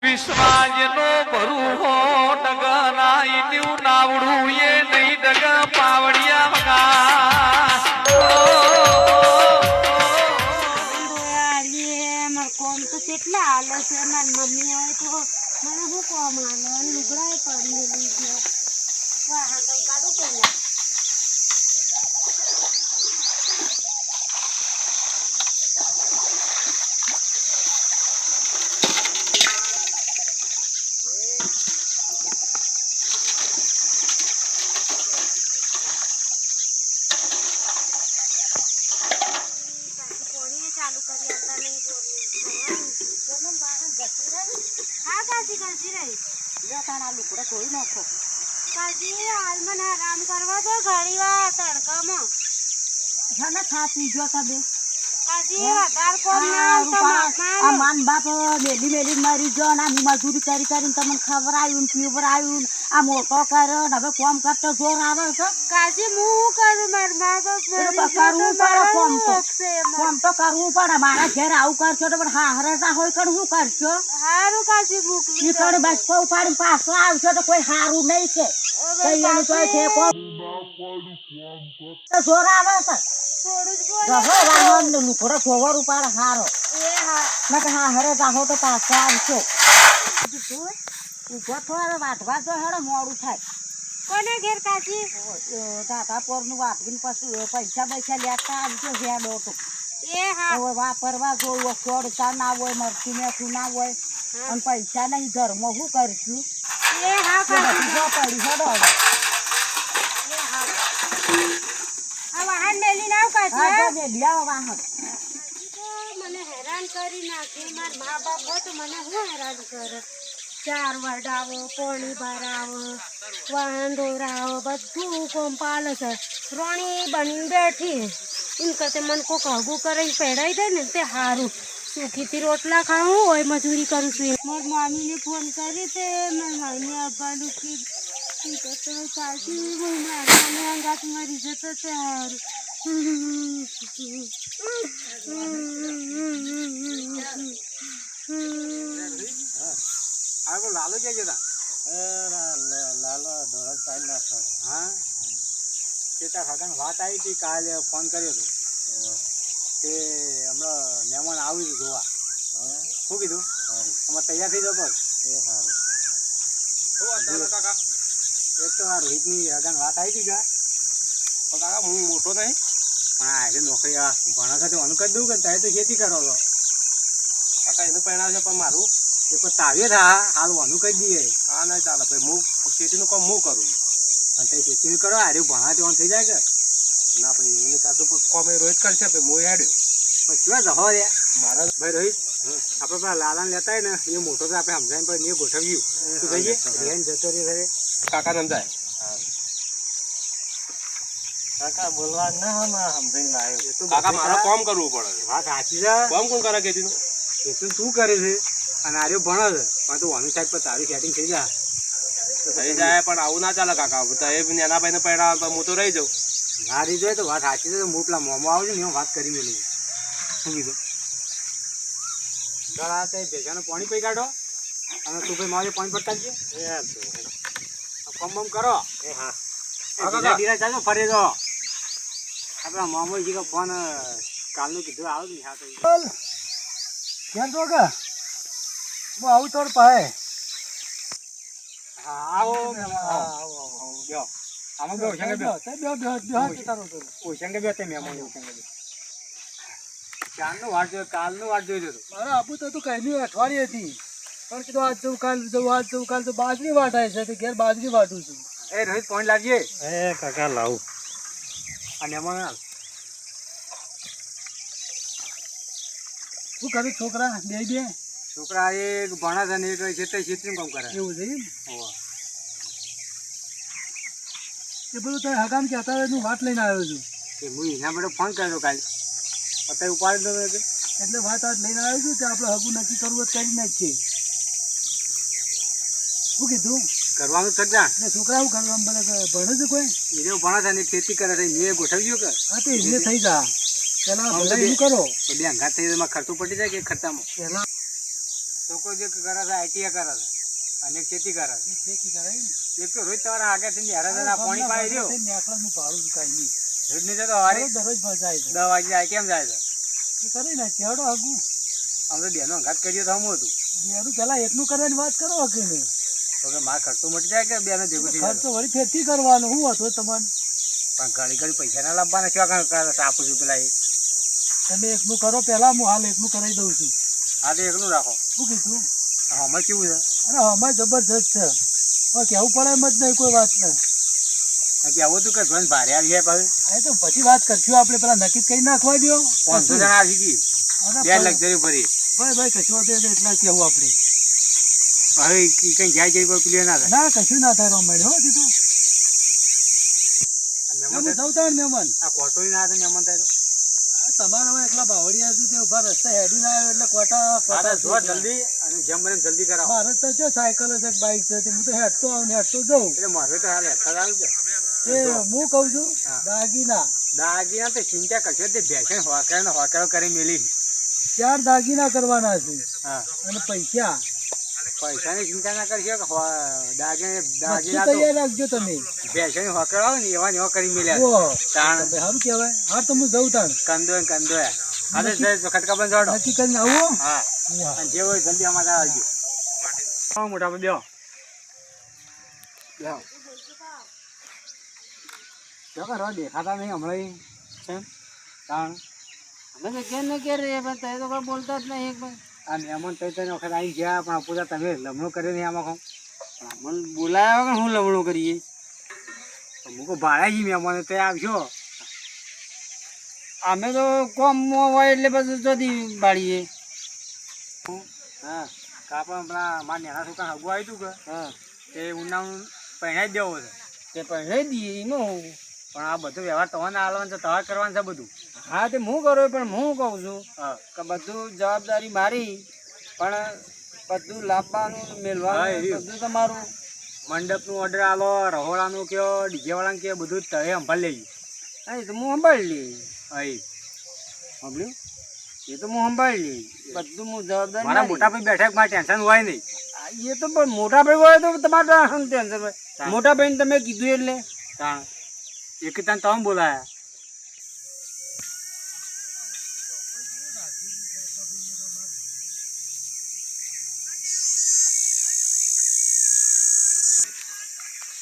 વિશ્વાજનો ભરૂહો ડગના ઈન્યું નાવડું એ નહીં ડગ પાવડિયા વગા કોમ તો કેટલા હાલે છે મારી મમ્મી હોય તો મને શું કોમ હાલે લુગડા પડી ગયેલી વાહ કઈ કાઢું પેલા ચાલુ કરી આવતા નહીં હા કાશી કાશી રહી તારા લુકડો ધોઈ નાખો કાશી હાલમાં આરામ કરવા દો ઘણી વાર તડકામાં ના થાતી જો તમે કાશી વધાર કોમ ના માન બાપ મેલી મેલી મરી જો ને આમ મજૂરી કરી કરીને તમને ખવરાયું ને પીવરાયું આ મોટો કર્યો ને હવે કોમ કરતો જોર આવે છે કાશી હું કરું માર મા બાપ કરવું પડે કોમ તો કરવું પડે મારા ઘેર આવું કરશો તો પણ હા હરતા હોય કણ શું કરશો હારું કાશી મોકલી કણ બસ કોઈ ઉપાડી પાછો આવશો તો કોઈ હારું નહીં કે કઈનું તો છે કોમ જોર આવે છે થોડું જ બોલ રહો રામન લુકડો ફોવર ઉપાડ હારો એ હા નક હા હરતા હો તો પાછો આવશો ઉભો થોડો વાટવા તો હેડો મોડું થાય કોને ઘેર કાશી દાદા પરનું વાટવીને પછી પૈસા લેતા આવજો હેડો તો એ હા હવે વાપરવા જોયું સોડતા ના હોય મરચું મેઠું ના હોય અને પૈસા નહીં ઘરમાં શું કરશું એ હા પડી હેડો હવે એ હા આ વાહન મેલી નાવ કાશી લ્યાવ વાહન મને હેરાન કરી નાખે માર મા બાપ હોય તો મને શું હેરાન કરે ચાર વડાવો પોણી ભરાવો વાહન દોરાવો બધું કોમ પાલે છે રોણી બનીને બેઠી એમ કરતે મને કોક હગું કરીને પહેરાઈ દે ને તે સારું સુખીથી રોટલા ખાવું હોય મજૂરી કરું છું મારી મામીને ફોન કરી તે મારી મામી આવવાનું કીધું કરતો સાચી મને અંગાત મરી જતો સારું લાલો ક્યાં જતા લાલો ધોરણ સાઈડ નાખો હા તે તાર હગાને વાત આવી હતી કાલે ફોન કર્યો હતો તે હમણાં મહેમાન આવ્યું હતું જોવા શું કીધું અમારે તૈયાર થઈ જાવ બસ એ સારું કાકા એક તો આ રોહિતની હગાને વાત આવી હતી કાકા હું મોટો નહીં પણ આ એટલે નોકરી આ ભણા સાથે અનુ કરી દઉં કે તારે તો ખેતી કરો છો કાકા એનું પરિણામ છે પણ મારું એ પણ તાવ્યો થા હાલ વાનું કરી દઈએ આ નહીં ચાલે ભાઈ હું ખેતીનું કામ હું કરું અને તે ખેતી કરો આર્યું ભણા તે થઈ જાય કે ના ભાઈ એની સાથે કોમ એ રોહિત કરશે ભાઈ હું હેડ્યો પણ કેવા જહો રે મારા ભાઈ રોહિત આપણે પેલા લાલાને લેતા હોય ને એ મોટો તો આપણે સમજાવીને પછી એ ગોઠવ્યું તું કહીએ રેન જતો રે ઘરે કાકા સમજાય કાકા બોલવા ના સમજાઈને લાવ્યો કાકા મારે કામ કરવું પડે હા સાચી છે કામ કોણ કરે ખેતીનું એ તો શું કરે છે અને આર્યો ભણે છે પણ તું વાની સાઈડ પર તારી સેટિંગ થઈ જાય થઈ જાય પણ આવું ના ચાલે કાકા તો એ નાના ભાઈને પરિણામ તો હું તો રહી જાઉં ના રહી જાય તો વાત સાચી છે તો હું પેલા મોમો આવજો ને હું વાત કરી મેલી શું કીધું ચાલ આ તે ભેજાનું પાણી પી કાઢો અને તું ભાઈ મારે પાણી પડતા જ કમ બમ કરો એ હા ચાલો ફરી દો આપણા મોમોજી કે ફોન કાલનું કીધું આવો જ નહીં હા તો ક્યાં તો કે હું આવું તોડ પાહે હા આવો આવો બ્યો આમાં બ્યો ઓશંગે બ્યો ઓશંગે બ્યો તે મેમો ઓશંગે બ્યો ચાલનું વાટ જોયો કાલનું વાટ જોયું હતું મારે આપું તો તું કઈ અઠવાડિયે હતી પણ કીધું આજ જવું કાલ જવું આજ જવું કાલ તો બાજરી વાટાય છે તો ઘેર બાજરી વાટું છું એ રોહિત પોઈન્ટ લાવજે એ કાકા લાવું અને એમાં શું કરું છોકરા બે છોકરા એક ભણા છે ને એક છે તે ખેતીનું કામ કરે એવું છે એમ હોવા એ બધું તારે હગામ કહેતા હોય હું વાત લઈને આવ્યો છું કે હું એના માટે ફોન કર્યો કાલે અત્યારે ઉપાડી દો એટલે વાત આજ લઈને આવ્યો છું કે આપણે હગું નક્કી કરવું હોય તો કરી નાખીએ શું કીધું કરવાનું જ જા એટલે છોકરા શું કરવાનું ભણે છે કોઈ એને ભણા છે ને ખેતી કરે છે મેં ગોઠવ્યું કે હા તો એને થઈ જા પેલા ભલે એવું કરો તો બે અંગાત થઈ એમાં ખર્ચો પડી જાય કે ખર્ચામાં પેલા છોકરો જે કરે છે આઈટીઆઈ કરે છે અને એક ખેતી કરે છે. ખેતી કરાય ને એક તો રોજ તમારા આગળથી નેહરા જતા પાણી પાઈ રહ્યો નેકળાનું ભાડું છે કાંઈ નહીં. રોજ ને જતો હવારે દરરોજ જાય છે 10 વાગે જાય કેમ જાય છે? એ કરી ને ચેવડો આગું આમ તો બેનો અંગાત કર્યો તો હમું હતું બેનું પેલા એકનું કરવાની વાત કરો કે નહીં તો કે મારે ખર્ચો મટી જાય કે બેનો ભેગું થઈ જાય? ખર્ચો વળી ફેરથી કરવાનો હું હતો તમારે પણ ઘડી ઘડી પૈસા ના લાવવાના શું આપું છું પેલા એ? તમે એકનું કરો પેલા હું હાલ એકનું કરાવી દઉં છું. હા તો એકલું રાખો. શું કીધું? આમાં કેવું છે અરે અમારે જબરજસ્ત છે પણ કેવું પડે એમ જ નહીં કોઈ વાત નહીં. કે આવું તું કે જોઈને ભારે આવી જાય પાછું આ તો પછી વાત કરશું આપણે પેલા નક્કી કરી નાખવા દો 500 જણા આવી ગઈ બે લક્ઝરી ભરી ભાઈ કશું વાંધો નહીં, એટલા કેવું આપણે હવે કઈ જાય જાય કોઈ પેલી ના થાય. ના કશું ના થાય રમાડે હો દીધું. મહેમાન હું જઉં તાણ મહેમાન આ કોટોરી ના થાય મહેમાન થાય તો તમારા હવે એકલા બાવળિયા છે તે ઉભા રસ્તા હેડી ના આવ્યો એટલે કોટા હા તો જો જલ્દી અને જેમ બને એમ જલ્દી કરાવો. મારે તો જો સાયકલ છે બાઈક છે તે હું તો હેડતો આવું ને હેડતો જઉં. એટલે મારે તો હાલે કરાવું છે તે હું કહું છું દાગીના દાગીના તો ચિંતા કરશે તે ભેસણ હોકરો કરી મેલી. 4 દાગીના કરવાના છે હા અને પૈસા પૈસાની ચિંતા ના કરશો કે દાગીના બધું દાગીના તો તૈયાર રાખજો તમે. ભેસણ હોકરો આવે ને એવા ને એવા કરી મેલ્યા. ઓ તાણ સારું કહેવાય. હા તો હું જઉં તાણ કંદો હા તો ખટકા બંધ જોડો. નક્કી કરીને આવો. હા અને જે હોય જલ્દી અમારે આવજો. મોટા ભાઈ બેહો. દેખાતા નહીં હમણાં છે તાણ અમે તો કેમ ને કે રે પણ તે તો કોઈ બોલતા જ નહીં એક ભાઈ. આ મહેમાન ત્રણ વખત આવી ગયા પણ પૂરા તમે લમણો કર્યો નહીં આમાં કહું મને બોલાયા વગર હું લવણું કરીએ. મૂકો ભાડા જી મહેમાન તે આવશો. અમે તો કોમ હોય એટલે બધું જતી બાળીએ. હા કાપડ પેલા મારા નેના છોકરા હગું આવ્યું હતું કે હા તે ઉનાળું પહેરાઈ જ દેવો છે તે પહેરાઈ દઈએ એમાં પણ આ બધો વ્યવહાર તમારે હાલવાનો છે તમારે કરવાનું છે બધું. હા તે હું કરું પણ હું કહું છું હા કે બધું જવાબદારી મારી પણ બધું લાવવાનું હા, મેળવાનું એ રહ્યું. બધું તમારું. મંડપનું ઓર્ડર આલો રહોડાનું કયો ડીજે વાળાનું કયો બધું તમે સંભાળ લેજો. હા એ તો હું સંભાળી લઈએ. અહીં સાંભળ્યું? એ તો હું સંભાળી લઈએ બધું હું જવાબદારી મારા મારી. મોટા ભાઈ બેઠક માં ટેન્શન હોય નહીં. હા, એ તો પણ મોટા ભાઈ હોય તો તમારે ટેન્શન હોય. મોટા ભાઈને તમે કીધું એટલે તાણ એક તને તમે બોલાયા.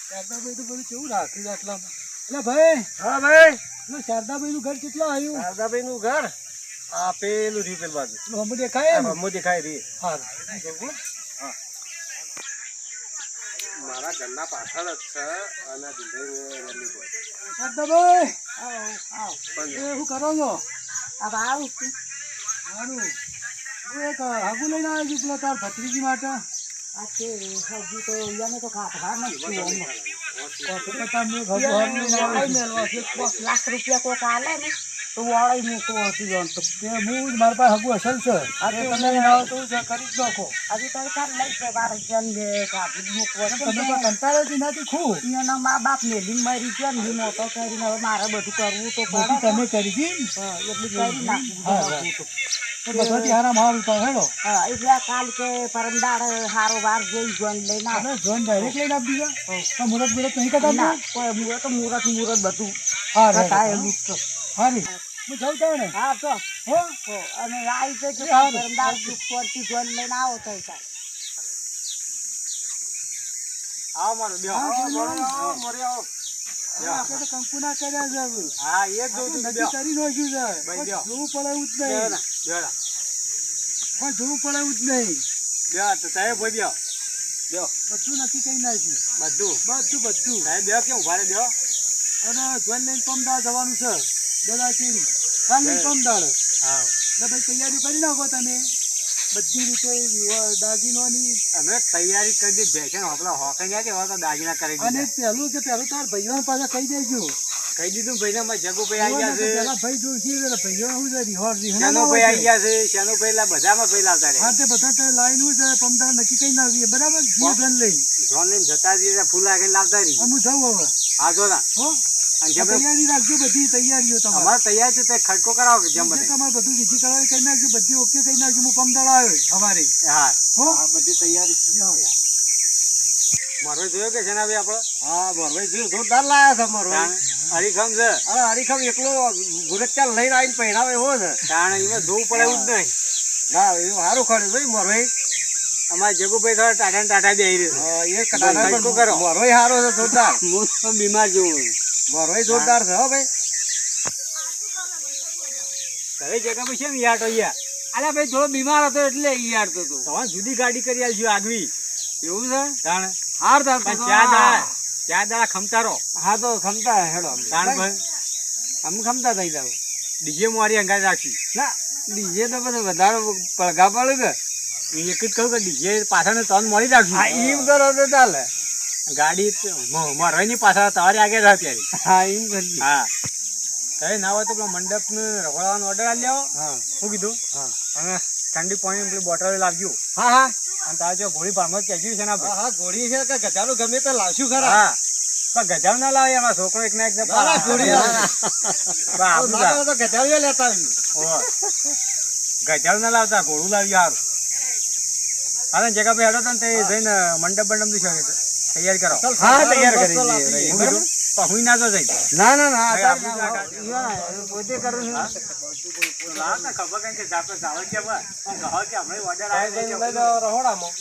શારદાભાઈ તો બધું કેવું રાખ્યું આટલામાં. એટલે ભાઈ હા ભાઈ પેલું શારદાભાઈ નું ઘર કેટલું આવ્યું? શારદાભાઈ નું ઘર આ પેલું રહ્યું પેલું બાજુ પેલું હમણાં દેખાય એમ? મો દેખાય રહી હારું. મારા ઘરના પાછળ જ છે અને દિલ્હી શારદાભાઈ આવો એ શું કરો છો? હવે આવું છું. સારું. હું એક હાગુ લઈને આવ્યો છું પેલા તાર ભત્રીજી માટે. આ તે હજી તો એને તો કાઢવા નથી અમને. લાખ રૂપિયા કોઈક આલે ને તો વાળી મૂકવો હતું એમ તો. મારા પાસે હાગુ અસલ છે. આ તો તમે આવો તો કરી જ નાખો. હજી તો તાર લઈ જાય 12 જણ બે કાઢી મૂકવો તમે છે. તો કંટાળો નથી ખૂબ. એના મા બાપ મેલીને મરી ગયા ને એ મોટો કરીને હવે મારે બધું કરવું તો બધું પડે. તમે કરી હતી ને? હા, એટલું કરી નાખવું હા, બધું તો. તો બધાથી હારામાં હારું તો હેડો. હા, એટલે આ કાલ કે પરમદાડે હારો વાર જોઈ જોઈને લઈને આવો. અરે જોન ડાયરેક્ટ લઈને આપી દીધા. તો મુરત નહીં કરતા ના, કોઈ મુહૂર્ત બધું હા કટાયેલું જ છે. હારી હું જાઉં તાણે. હા તો હો હો, અને આવી જજો હા, પરમદાડ દુઃખથી જોઈને લઈને આવો તો ચાલ. આવો મારો બેહો. આપણે તો કંકુના કર્યા છે હવે. હા એ જ જોઉં છું. નક્કી કરી નાખ્યું છે. ભાઈ બેહો. જોવું પડે એવું જ બેહો નહીં. ના, બેહો ના. પણ જોવું પડે એવું જ નહીં. બેહો તો સાહેબ ભાઈ બેહો. બેહો બધું નક્કી કરી નાખ્યું. બધું બધું સાહેબ બેહો કેમ ઉભા રહે બેહો. અને જોન લઈને પમદાળ જવાનું છે. દડા ચીડી કાલ લઈને પમદાળ. હા એટલે ભાઈ તૈયારી કરી નાખો તમે બધી રીતે દાગીનોની. અમે તૈયારી કરી દીધી ભેસણ આપણા હોકઈ ગયા હવે તો દાગીના કરી અને દીધા. પહેલું તાર ભાઈઓ પાછા કહી દેજો. કહી દીધું ભાઈ ને અમારે જગુભાઈ આવી ગયા છે. પેલા ભાઈ જોઈશે એટલે ભાઈઓ શું છે રિહોર્ડ શાનુભાઈ આવી ગયા છે. શાનુભાઈ લા બધામાં ભાઈ લાવતા હા રહે. તે બધા તે લાઈન છે પમદાર નક્કી કરી નાખીએ બરાબર. જીઓ ધન લઈ જોન લઈને જતા જઈએ ફૂલ આગળ લાવતા રહી. હું જાઉં હવે. હા જો ના હો અને જેમ તૈયારી રાખજો, બધી તૈયારીઓ તમારે. અમારે તૈયાર છે તે ખડકો કરાવો કે જેમ જે બને. તમારે બધું વિધિ કરાવી કરી નાખજો, બધી ઓકે કરી નાખજો. હું પમદાળ આવ્યો સવારે. હા હો બધી તૈયારી છે. મોરવાઈ જોયો કે છે ને ભાઈ આપણો? હા મોરવાઈ જોયું, જોરદાર લાયા છે મોરવાઈ. હરીખમ છે. અરે હરીખમ એકલો ગુરચાલ લઈને આવીને પહેરાવે એવો છે. તાણે એમાં જોવું પડે એવું જ નહીં. ના એ સારું ખડ્યું ભાઈ મોરવાઈ. અમારે જગુભાઈ થોડા ટાટા ને ટાટા બે આવી હા, એ ખડકો કરો. મોરવાઈ સારો છે, જોરદાર. હું તો બીમાર જેવું મોરવાઈ જોરદાર છે હો ભાઈ. હવે જગાભાઈ કેમ યાર તો યાર? અલ્યા ભાઈ થોડો બીમાર હતો એટલે યાર તો તું તમારે જુદી ગાડી કરી આલજો આગવી. એવું છે તાણે હાર તાર પણ ચાર દાડા ખમતારો. હા તો ખમતા હેડો તાણ ભાઈ અમે ખમતા થઈ જાવ. ડીજે મારી અંગાજ રાખી. ના ડીજે તો બધું વધારે પડઘા પડે કે. હું એક જ કહું કે ડીજે પાછળ તન મળી હા રાખી. એમ કરો તો ચાલે. ગાડી મારવાઈ ની પાછળ તમારી આગળ રહે ત્યારે. હા એમ કરજી. હા કઈ ના હોય તો પેલા મંડપ ને રખડવાનો ઓર્ડર આલી લેવો. હા શું કીધું? હા અને ઠંડી પાણી પેલી બોટલ લાવજો. હા હા અને તારે જો ઘોડી ભારમાં કહેજો છે ને આપણે. હા ઘોડી છે કે ગધાનું ગમે તે લાવશું ખરા. હા પણ ગજાવ ના લાવે એમાં છોકરો એક ના એક ના, ના, ઘોડી લાવે. ગજાવ તો ગધાવીએ લેતા આવીએ. ના લાવતા ઘોડું લાવી સારું. હાલે જગા ભાઈ હેડો તો ને તે જઈને મંડપ બંડપ ની તૈયારી કરો. હા, તૈયાર કરી બસ તો દઈએ. લાવી દઈએ. બરાબર? પણ હુંય ના તો જઈ. ના ના ના ભાઈ, અત્યારે આપણું ના, ના પોતે કરું છું. લાવ ને ખબર કઈ કે જાપે જાવે કે બસ. પણ કહો કે હમણાં order આવ્યો છે કે લઈ જાઓ રહોડામાં.